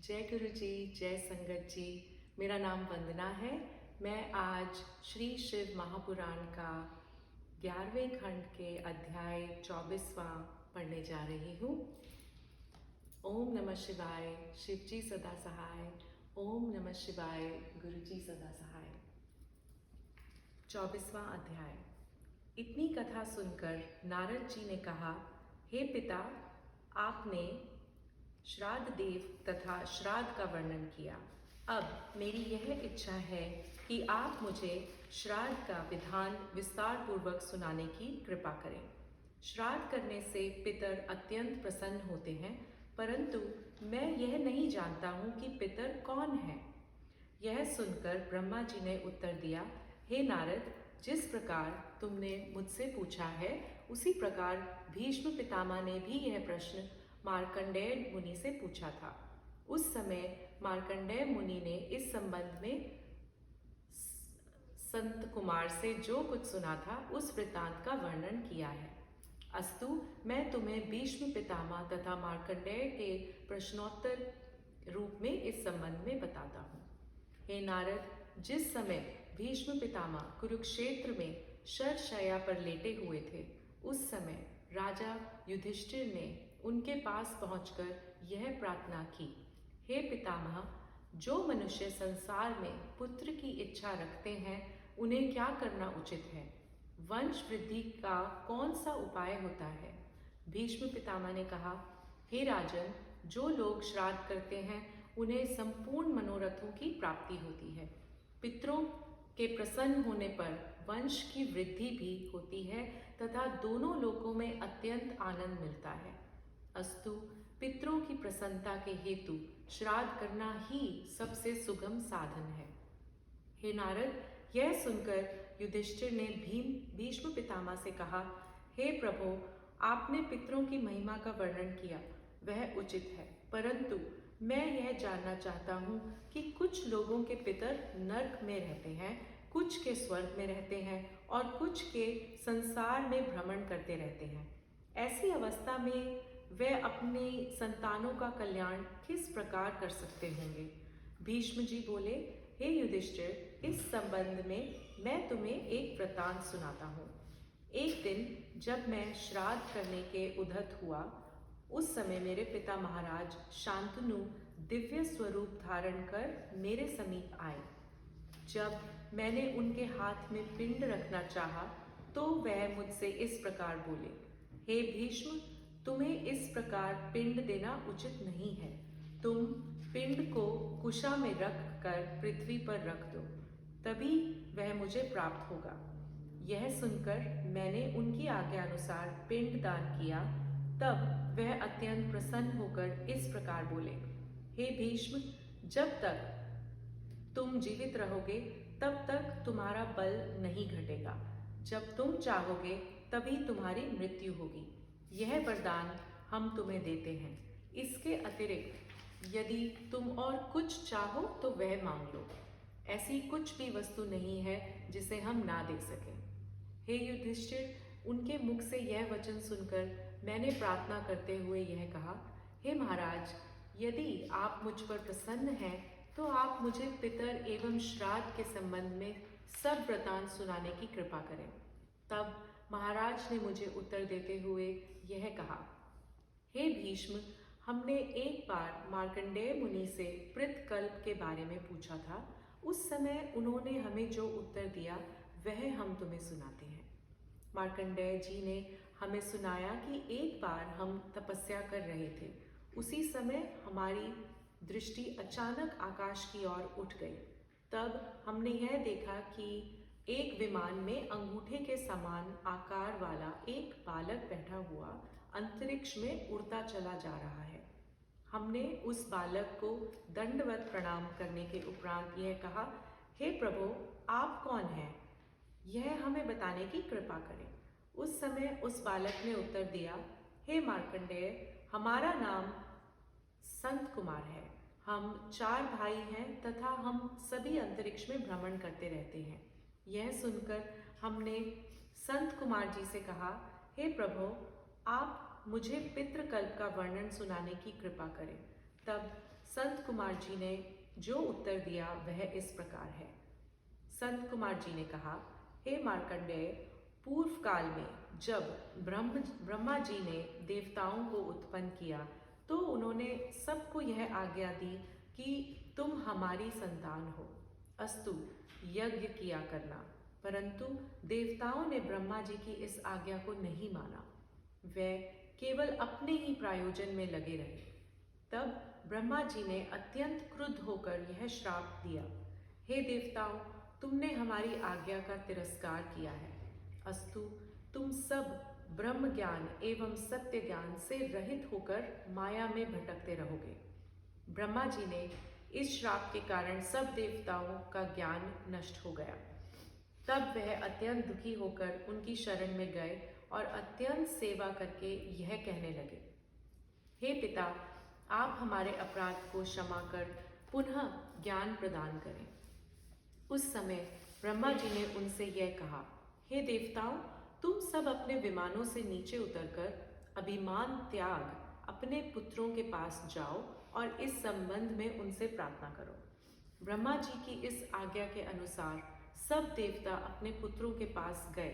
जय गुरु जी, जय संगत जी। मेरा नाम वंदना है। मैं आज श्री शिव महापुराण का 11वें खंड के अध्याय 24वां पढ़ने जा रही हूँ। ओम नमः शिवाय, शिव जी सदा सहाय। ओम नमः शिवाय, गुरु जी सदा सहाय। 24वां अध्याय। इतनी कथा सुनकर नारद जी ने कहा, हे पिता, आपने श्राद्ध देव तथा श्राद्ध का वर्णन किया। अब मेरी यह इच्छा है कि आप मुझे श्राद्ध का विधान विस्तार पूर्वक सुनाने की कृपा करें। श्राद्ध करने से पितर अत्यंत प्रसन्न होते हैं, परंतु मैं यह नहीं जानता हूँ कि पितर कौन है। यह सुनकर ब्रह्मा जी ने उत्तर दिया, हे नारद, जिस प्रकार तुमने मुझसे पूछा है उसी प्रकार भीष्म पितामह ने भी यह प्रश्न मार्कंडेय मुनि से पूछा था। उस समय मार्कंडेय मुनि ने इस संबंध में संत कुमार से जो कुछ सुना था उस वृत्तांत का वर्णन किया है। अस्तु, मैं तुम्हें भीष्म पितामह तथा मार्कंडेय के प्रश्नोत्तर रूप में इस संबंध में बताता हूँ। हे नारद, जिस समय भीष्म पितामह कुरुक्षेत्र में शरशय्या पर लेटे हुए थे, उस समय राजा युधिष्ठिर ने उनके पास पहुंचकर यह प्रार्थना की, हे पितामह, जो मनुष्य संसार में पुत्र की इच्छा रखते हैं उन्हें क्या करना उचित है? वंश वृद्धि का कौन सा उपाय होता है? भीष्म पितामह ने कहा, हे राजन, जो लोग श्राद्ध करते हैं उन्हें संपूर्ण मनोरथों की प्राप्ति होती है। पितरों के प्रसन्न होने पर वंश की वृद्धि भी होती है तथा दोनों लोकों में अत्यंत आनंद मिलता है। अस्तु, पितरों की प्रसन्नता के हेतु श्राद्ध करना ही सबसे सुगम साधन है। हे नारद, यह सुनकर युधिष्ठिर ने भीष्म पितामह से कहा, हे प्रभो, आपने पितरों की महिमा का वर्णन किया, वह उचित है, परंतु मैं यह जानना चाहता हूँ कि कुछ लोगों के पितर नरक में रहते हैं, कुछ के स्वर्ग में रहते हैं और कुछ के संसार में भ्रमण करते रहते हैं। ऐसी अवस्था में वे अपने संतानों का कल्याण किस प्रकार कर सकते होंगे? भीष्म जी बोले, हे युधिष्ठिर, इस संबंध में मैं तुम्हें एक वृत्तांत सुनाता हूँ। एक दिन जब मैं श्राद्ध करने के उद्यत हुआ, उस समय मेरे पिता महाराज शांतनु दिव्य स्वरूप धारण कर मेरे समीप आए। जब मैंने उनके हाथ में पिंड रखना चाहा तो वह मुझसे इस प्रकार बोले, हे भीष्म, तुम्हें इस प्रकार पिंड देना उचित नहीं है। तुम पिंड को कुशा में रख कर पृथ्वी पर रख दो, तभी वह मुझे प्राप्त होगा। यह सुनकर मैंने उनकी आज्ञा अनुसार पिंड दान किया। तब वह अत्यंत प्रसन्न होकर इस प्रकार बोले, हे भीष्म, जब तक तुम जीवित रहोगे तब तक तुम्हारा बल नहीं घटेगा। जब तुम चाहोगे तभी तुम्हारी मृत्यु होगी। यह वरदान हम तुम्हें देते हैं। इसके अतिरिक्त यदि तुम और कुछ चाहो तो वह मांग लो। ऐसी कुछ भी वस्तु नहीं है जिसे हम ना दे सकें। हे युधिष्ठिर, उनके मुख से यह वचन सुनकर मैंने प्रार्थना करते हुए यह कहा, हे महाराज, यदि आप मुझ पर प्रसन्न हैं तो आप मुझे पितर एवं श्राद्ध के संबंध में सब वृत्तांत सुनाने की कृपा करें। तब महाराज ने मुझे उत्तर देते हुए यह कहा, हे भीष्म, हमने एक बार मार्कंडेय मुनि से पितृकल्प के बारे में पूछा था। उस समय उन्होंने हमें जो उत्तर दिया वह हम तुम्हें सुनाते हैं। मार्कंडेय जी ने हमें सुनाया कि एक बार हम तपस्या कर रहे थे। उसी समय हमारी दृष्टि अचानक आकाश की ओर उठ गई। तब हमने यह देखा कि एक विमान में अंगूठे के समान आकार वाला एक बालक बैठा हुआ अंतरिक्ष में उड़ता चला जा रहा है। हमने उस बालक को दंडवत प्रणाम करने के उपरांत यह कहा, हे प्रभु, आप कौन हैं? यह हमें बताने की कृपा करें। उस समय उस बालक ने उत्तर दिया, हे मार्कंडेय, हमारा नाम संत कुमार है। हम 4 भाई हैं तथा हम सभी अंतरिक्ष में भ्रमण करते रहते हैं। यह सुनकर हमने संत कुमार जी से कहा, हे प्रभु, आप मुझे पितृकल्प का वर्णन सुनाने की कृपा करें। तब संत कुमार जी ने जो उत्तर दिया वह इस प्रकार है। संत कुमार जी ने कहा, हे मार्कंडेय, पूर्व काल में जब ब्रह्मा जी ने देवताओं को उत्पन्न किया तो उन्होंने सबको यह आज्ञा दी कि तुम हमारी संतान हो, अस्तु यज्ञ किया करना। परंतु देवताओं ने ब्रह्मा जी की इस आज्ञा को नहीं माना, वे केवल अपने ही प्रयोजन में लगे रहे। तब ब्रह्मा जी ने अत्यंत क्रुद्ध होकर यह श्राप दिया, हे देवताओं, तुमने हमारी आज्ञा का तिरस्कार किया है, अस्तु तुम सब ब्रह्म ज्ञान एवं सत्य ज्ञान से रहित होकर माया में भटकते रहोगे। ब्रह्मा जी ने इस श्राप के कारण सब देवताओं का ज्ञान नष्ट हो गया। तब वह अत्यंत दुखी होकर उनकी शरण में गए और अत्यंत सेवा करके यह कहने लगे, हे पिता, आप हमारे अपराध को क्षमा कर पुनः ज्ञान प्रदान करें। उस समय ब्रह्मा जी ने उनसे यह कहा, हे देवताओं, तुम सब अपने विमानों से नीचे उतरकर अभिमान त्याग अपने पुत्रों के पास जाओ और इस संबंध में उनसे प्रार्थना करो। ब्रह्मा जी की इस आज्ञा के अनुसार सब देवता अपने पुत्रों के पास गए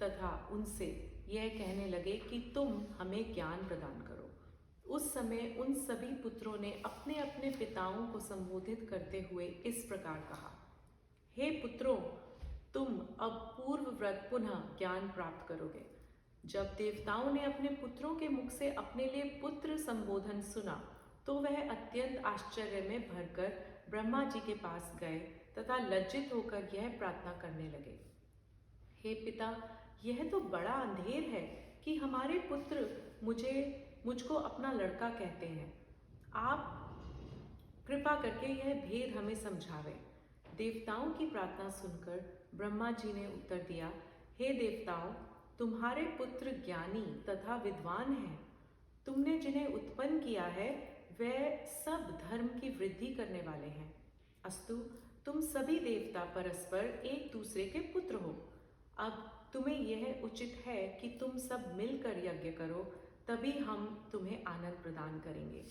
तथा उनसे यह कहने लगे कि तुम हमें ज्ञान प्रदान करो। उस समय उन सभी पुत्रों ने अपने अपने पिताओं को संबोधित करते हुए इस प्रकार कहा, हे पुत्रों, तुम अब पूर्व व्रत पुनः ज्ञान प्राप्त करोगे। जब देवताओं ने अपने पुत्रों के मुख से अपने लिए पुत्र संबोधन सुना तो वह अत्यंत आश्चर्य में भरकर ब्रह्मा जी के पास गए तथा लज्जित होकर यह प्रार्थना करने लगे, हे पिता, यह तो बड़ा अंधेर है कि हमारे पुत्र मुझको अपना लड़का कहते हैं। आप कृपा करके यह भेद हमें समझावें। देवताओं की प्रार्थना सुनकर ब्रह्मा जी ने उत्तर दिया, हे देवताओं, तुम्हारे पुत्र ज्ञानी तथा विद्वान हैं। तुमने जिन्हें उत्पन्न किया है वे सब धर्म की वृद्धि करने वाले हैं। अस्तु तुम सभी देवता परस्पर एक दूसरे के पुत्र हो। अब तुम्हें यह उचित है कि तुम सब मिलकर यज्ञ करो, तभी हम तुम्हें आनंद प्रदान करेंगे।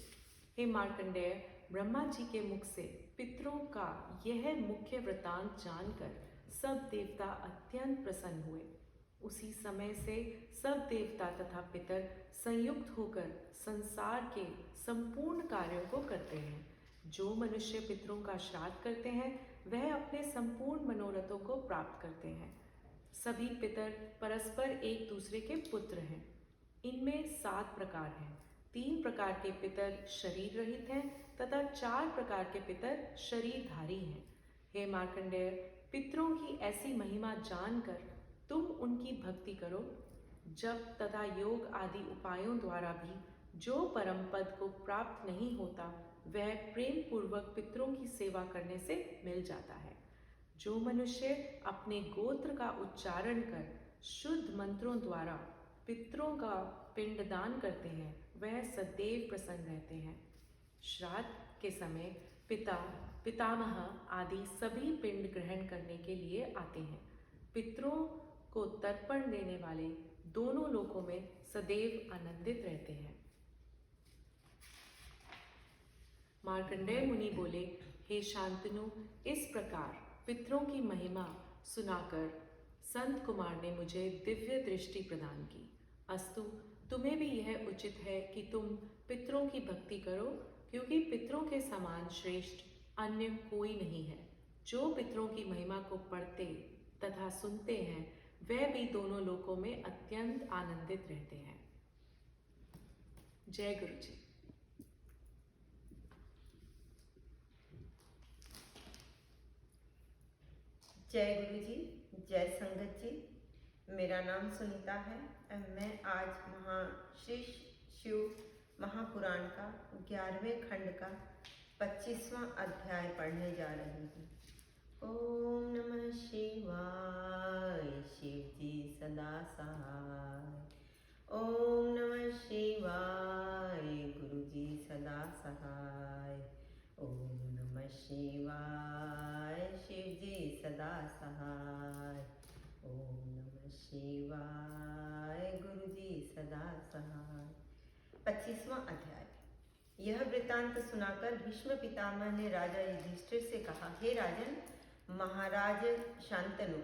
हे मार्कंडेय, ब्रह्मा जी के मुख से पितरों का यह मुख्य वृतांत जानकर सब देवता अत्यंत प्रसन्न हुए। उसी समय से सब देवता तथा पितर संयुक्त होकर संसार के संपूर्ण कार्यों को करते हैं। जो मनुष्य पितरों का श्राद्ध करते हैं वह अपने संपूर्ण मनोरथों को प्राप्त करते हैं। सभी पितर परस्पर एक दूसरे के पुत्र हैं। इनमें 7 प्रकार हैं। 3 प्रकार के पितर शरीर रहित हैं तथा 4 प्रकार के पितर शरीरधारी हैं। हे मार्कंडेय, पितरों की ऐसी महिमा जानकर तुम उनकी भक्ति करो। जप तथा योग आदि उपायों द्वारा भी जो परम पद को प्राप्त नहीं होता वह प्रेम पूर्वक पितरों की सेवा करने से मिल जाता है। जो मनुष्य अपने गोत्र का उच्चारण कर शुद्ध मंत्रों द्वारा पितरों का पिंडदान करते हैं वह सदैव प्रसन्न रहते हैं। श्राद्ध के समय पिता, पितामह आदि सभी पिंड ग्रहण करने के लिए आते हैं। पितरों को तर्पण देने वाले दोनों लोकों में सदैव आनंदित रहते हैं। मार्कंडेय मुनि बोले, हे शांतनु, इस प्रकार पितरों की महिमा सुनाकर संत कुमार ने मुझे दिव्य दृष्टि प्रदान की। अस्तु तुम्हें भी यह उचित है कि तुम पितरों की भक्ति करो, क्योंकि पितरों के समान श्रेष्ठ अन्य कोई नहीं है। जो पितरों की महिमा को पढ़ते तथा सुनते हैं वह भी दोनों लोकों में अत्यंत आनंदित रहते हैं। जय गुरु जी। जय गुरु जी, जय संगत जी। मेरा नाम सुनीता है। मैं आज श्री शिव महापुराण का 11वें खंड का 25वां अध्याय पढ़ने जा रही हूँ। ओम नमः शिवाय, शिव जी सदा सहाय। ओम नमः शिवाय, गुरु जी सदा सहाय। ओम नमः शिवाय, शिव जी सदा सहाय। ओम नमः शिवाय, गुरु जी सदा सहाय। 25वां अध्याय। यह वृतांत सुनाकर भीष्म पितामह ने राजा युधिष्ठिर से कहा, हे राजन, महाराज शांतनु,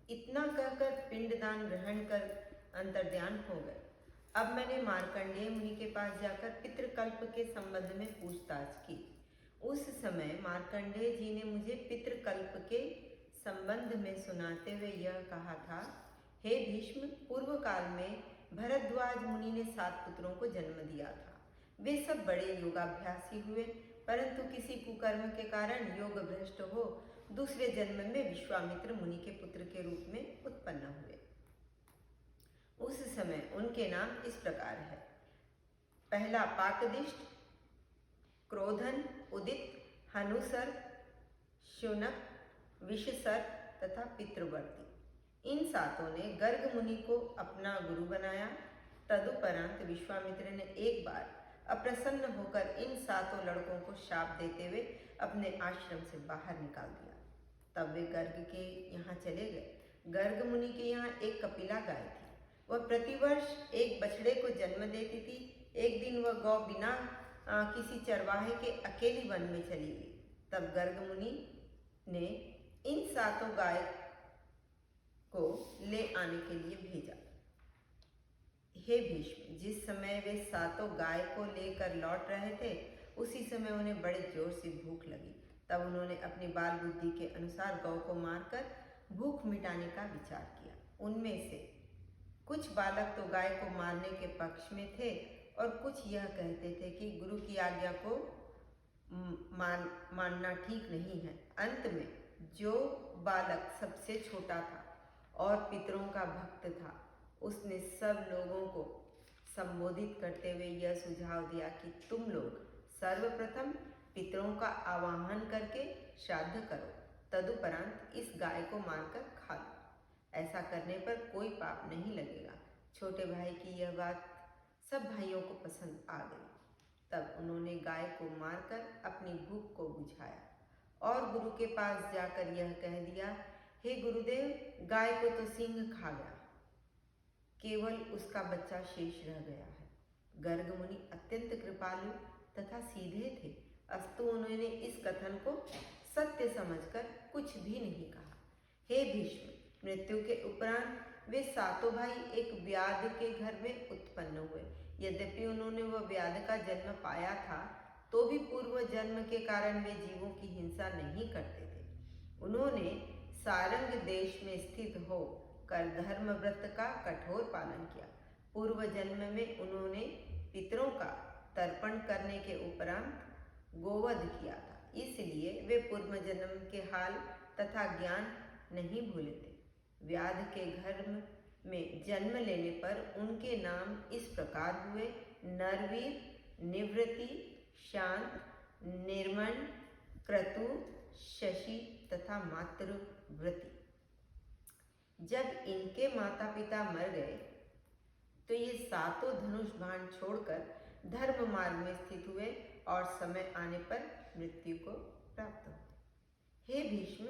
इतना कहकर पिंडदान ग्रहण कर अंतर्ध्यान हो गए। अब मैंने मार्कंडेय मुनि के पास जाकर पितृकल्प के संबंध में पूछताछ की। उस समय मार्कंडेय जी ने मुझे पितृकल्प के संबंध में सुनाते हुए यह कहा था, हे भीष्म, पूर्व काल में भरद्वाज मुनि ने 7 पुत्रों को जन्म दिया था। वे सब बड़े योगाभ्यासी हुए, परंतु किसी कुकर्म के कारण योग भ्रष्ट हो दूसरे जन्म में विश्वामित्र मुनि के पुत्र के रूप में उत्पन्न हुए। उस समय उनके नाम इस प्रकार है। पहला पाकदिष्ट, क्रोधन, उदित, हनुसर, शुनक, विषसर तथा पितृवर्ती। इन 7 ने गर्ग मुनि को अपना गुरु बनाया। तदुपरांत विश्वामित्र ने एक बार अप्रसन्न होकर इन 7 लड़कों को शाप देते हुए अपने आश्रम से बाहर निकाल दिया। तब वे गर्ग के यहाँ चले गए। गर्ग मुनि के यहाँ एक कपिला गाय थी। वह प्रतिवर्ष एक बछड़े को जन्म देती थी। एक दिन वह गौ बिना किसी चरवाहे के अकेली वन में चली गई। तब गर्ग मुनि ने इन 7 गाय को ले आने के लिए भेजा। हे भीष्म, जिस समय वे 7 गाय को लेकर लौट रहे थे, उसी समय उन्हें बड़े जोर से भूख लगी। तब उन्होंने अपनी बाल बुद्धि के अनुसार गौ को मारकर भूख मिटाने का विचार किया। उनमें से कुछ बालक तो गाय को मारने के पक्ष में थे और कुछ यह कहते थे कि गुरु की आज्ञा को मानना ठीक नहीं है। अंत में जो बालक सबसे छोटा था और पितरों का भक्त था, उसने सब लोगों को संबोधित करते हुए यह सुझाव दिया कि तुम लोग सर्वप्रथम पितरों का आवाहन करके श्राद्ध करो, तदुपरांत इस गाय को मारकर खा लो। ऐसा करने पर कोई पाप नहीं लगेगा। छोटे भाई की यह बात सब भाइयों को पसंद आ गई। तब उन्होंने गाय को मारकर अपनी भूख को बुझाया और गुरु के पास जाकर यह कह दिया, हे गुरुदेव, गाय को तो सिंह खा गया, केवल उसका बच्चा शेष रह गया है। गर्ग मुनि अत्यंत कृपालु तथा सीधे थे, अस्तु उन्होंने इस कथन को सत्य समझकर कुछ भी नहीं कहा। हे भीष्म, मृत्यु के उपरांत वे 7 भाई एक व्याध के घर में उत्पन्न हुए। यद्यपि उन्होंने वह व्याध का जन्म पाया था, तो भी पूर्व जन्म के कारण वे जीवों की हिंसा नहीं करते थे। उन्होंने सारंग देश में स्थित हो कर धर्म व्रत का कठोर पालन किया। पूर्व जन्म में उन्होंने पितरों का तर्पण करने के उपरांत गोवध किया था, इसलिए वे पूर्व जन्म के हाल तथा ज्ञान नहीं भूले थे। व्याध के घर में जन्म लेने पर उनके नाम इस प्रकार हुए: नरवीर, निवृत्ति, शांत, निर्मण, क्रतु, शशि तथा मातृव्रति। जब इनके माता पिता मर गए तो ये 7 धनुष बाण छोड़कर धर्म मार्ग में स्थित हुए और समय आने पर मृत्यु को प्राप्त हुए। हे भीष्म,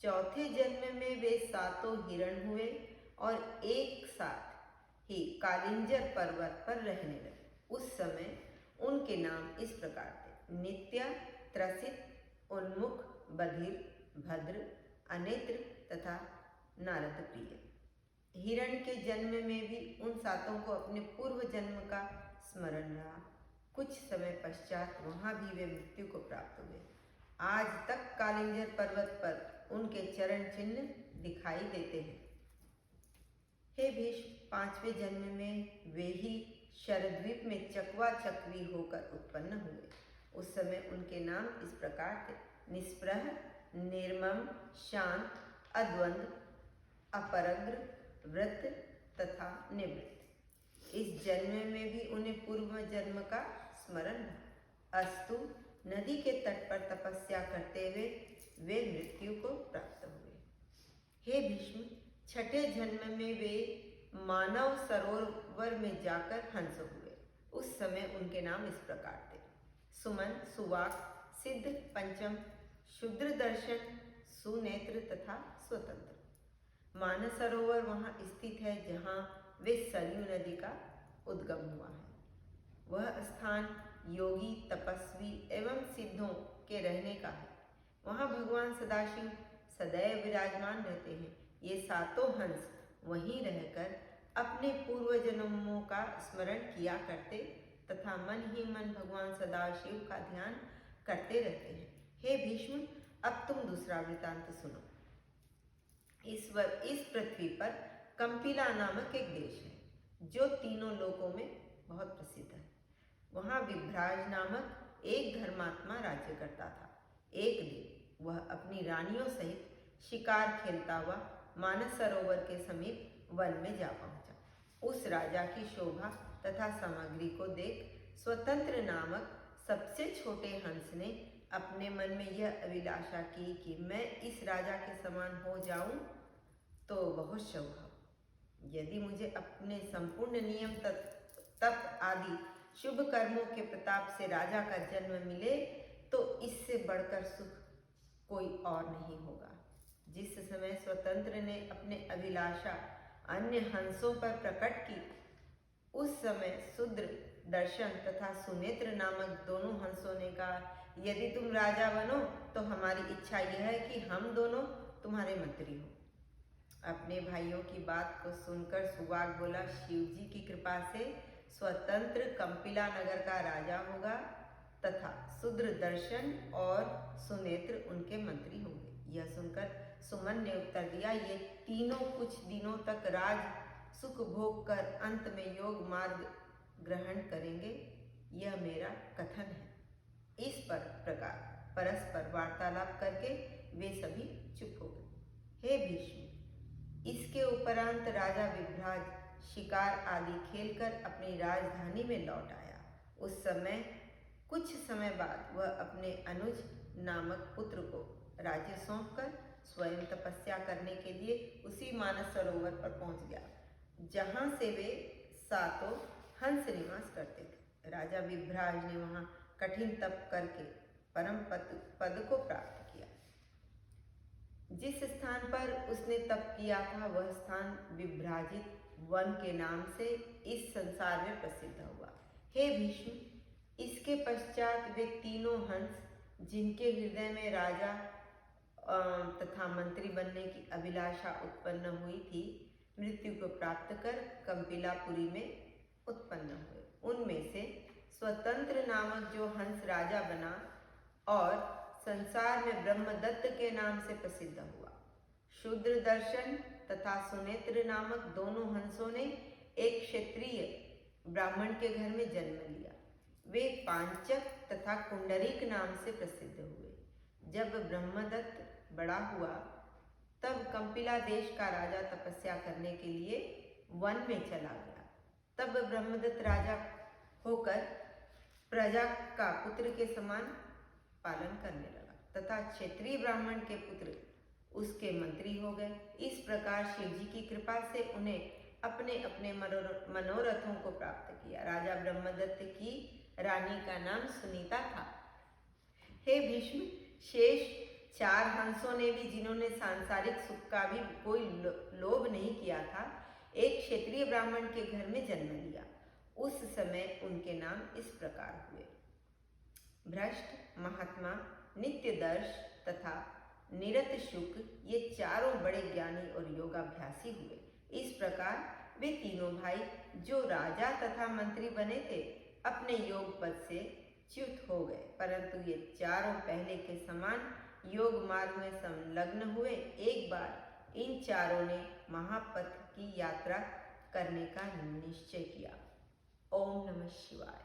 चौथे जन्म में वे 7 हिरण हुए और एक साथ ही कालिंजर पर्वत पर रहने लगे। उस समय उनके नाम इस प्रकार थे: नित्य, त्रसित, उन्मुख, बधिर, भद्र, अनेत्र तथा नारद प्रिय। हिरण के जन्म में भी उन 7 को अपने पूर्व जन्म का स्मरण रहा। कुछ समय पश्चात वहां भी वे मृत्यु को प्राप्त हुए। आज तक कालिंजर पर्वत पर उनके चरण चिन्ह दिखाई देते हैं। हे भीष्म, 5वें जन्म में वे ही शरद्वीप में चकवा चकवी होकर उत्पन्न हुए। उस समय उनके नाम इस प्रकार थे: निष्प्रह, निर्मम, शांत, अद्वंद, अपरग्र, व्रत तथा निवृत्त। इस जन्म में भी उन्हें पूर्व जन्म का स्मरण रहा। अस्तु, नदी के तट पर तपस्या करते हुए वे मृत्यु को प्राप्त हुए। हे भीष्म, छठे जन्म में वे मानव सरोवर में जाकर हंस हुए। उस समय उनके नाम इस प्रकार थे: सुमन, सुवाक, सिद्ध, पंचम, शुद्रदर्शन, सुनेत्र तथा स्वतंत्र। मानस सरोवर वहाँ स्थित है जहाँ वे सरयू नदी का उद्गम हुआ है। वह स्थान योगी, तपस्वी एवं सिद्धों के रहने का है। वहाँ भगवान सदाशिव सदैव विराजमान रहते हैं। ये सातों हंस वहीं रहकर अपने पूर्व जन्मों का स्मरण किया करते तथा मन ही मन भगवान सदाशिव का ध्यान करते रहते हैं। हे भीष्म, अब तुम दूसरा वृतांत सुनो। इस पृथ्वी पर कंपिला नामक एक देश है जो तीनों लोकों में बहुत प्रसिद्ध है। वहाँ विभ्राज नामक एक धर्मात्मा राज्य करता था। एक दिन वह अपनी रानियों सहित शिकार खेलता हुआ मानस सरोवर के समीप वन में जा पहुंचा। उस राजा की शोभा तथा सामग्री को देख स्वतंत्र नामक सबसे छोटे हंस ने अपने मन में यह अभिलाषा की कि मैं इस राजा के समान हो जाऊं तो बहुत शुभ हो। यदि मुझे अपने संपूर्ण नियम तप आदि शुभ कर्मों के प्रताप से राजा का जन्म मिले तो इससे बढ़कर सुख कोई और नहीं होगा। जिस समय स्वतंत्र ने अपने अभिलाषा अन्य हंसों पर प्रकट की, उस समय शूद्र दर्शन तथा सुनेत्र नामक दोनों हंसों ने कहा, यदि तुम राजा बनो तो हमारी इच्छा यह है कि हम दोनों तुम्हारे मंत्री हो। अपने भाइयों की बात को सुनकर सुवाग बोला, शिव जी की कृपा से स्वतंत्र कंपिला नगर का राजा होगा तथा शूद्र दर्शन और सुनेत्र उनके मंत्री होंगे। यह सुनकर सुमन ने उत्तर दिया, ये तीनों कुछ दिनों तक राज सुख भोग कर अंत में योग मार्ग ग्रहण करेंगे, यह मेरा कथन है। इस प्रकार परस्पर वार्तालाप करके वे सभी चुप हो गए। हे भीष्म, इसके उपरांत राजा विभ्राज शिकार आदि खेलकर अपनी राजधानी में लौट आया। उस समय कुछ समय बाद वह अपने अनुज नामक पुत्र को राज्य सौंपकर स्वयं तपस्या करने के लिए उसी मानस सरोवर पर पहुंच गया जहां से वे सातों हंस निवास करते थे। राजा विभ्राज ने वहां कठिन तप करके परम पद को प्राप्त किया। जिस स्थान पर उसने तप किया था वह स्थान विभ्राजित वन के नाम से इस संसार में प्रसिद्ध हुआ। हे भीष्म, इसके पश्चात वे तीनों हंस जिनके हृदय में राजा तथा मंत्री बनने की अभिलाषा उत्पन्न हुई थी, मृत्यु को प्राप्त कर कंपिलापुरी में उत्पन्न हुए। उनमें से स्वतंत्र नामक जो हंस राजा बना और संसार में ब्रह्मदत्त के नाम से प्रसिद्ध हुआ। शूद्र दर्शन तथा सुनेत्र नामक दोनों हंसों ने एक क्षत्रिय ब्राह्मण के घर में जन्म लिया। वे पांचक तथा कुंडरीक नाम से प्रसिद्ध हुए। जब ब्रह्मदत्त बड़ा हुआ तब कंपिला देश का राजा तपस्या करने के लिए वन में चला गया। तब ब्रह्मदत्त राजा होकर प्रजा का पुत्र के समान पालन करने लगा तथा क्षेत्रीय ब्राह्मण के पुत्र उसके मंत्री हो गए। इस प्रकार शिव जी की कृपा से उन्हें अपने अपने मनोरथों को प्राप्त किया। राजा ब्रह्मदत्त की रानी का नाम सुनीता था। हे भीष्म, शेष 4 हंसों ने भी, जिन्होंने सांसारिक सुख का भी कोई लोभ नहीं किया था, एक क्षेत्रीय ब्राह्मण के घर में जन्म लिया। उस समय उनके नाम इस प्रकार हुए, भ्रष्ट, महात्मा, नित्यदर्श तथा निरत शुक। ये चारों बड़े ज्ञानी और योगाभ्यासी हुए। इस प्रकार वे तीनों भाई जो राजा तथा मंत्री बने थे अपने योग पद से च्युत हो गए, परंतु ये चारों पहले के समान योग मार्ग में संलग्न हुए। एक बार इन चारों ने महापथ की यात्रा करने का निश्चय किया। ओम नमः शिवाय।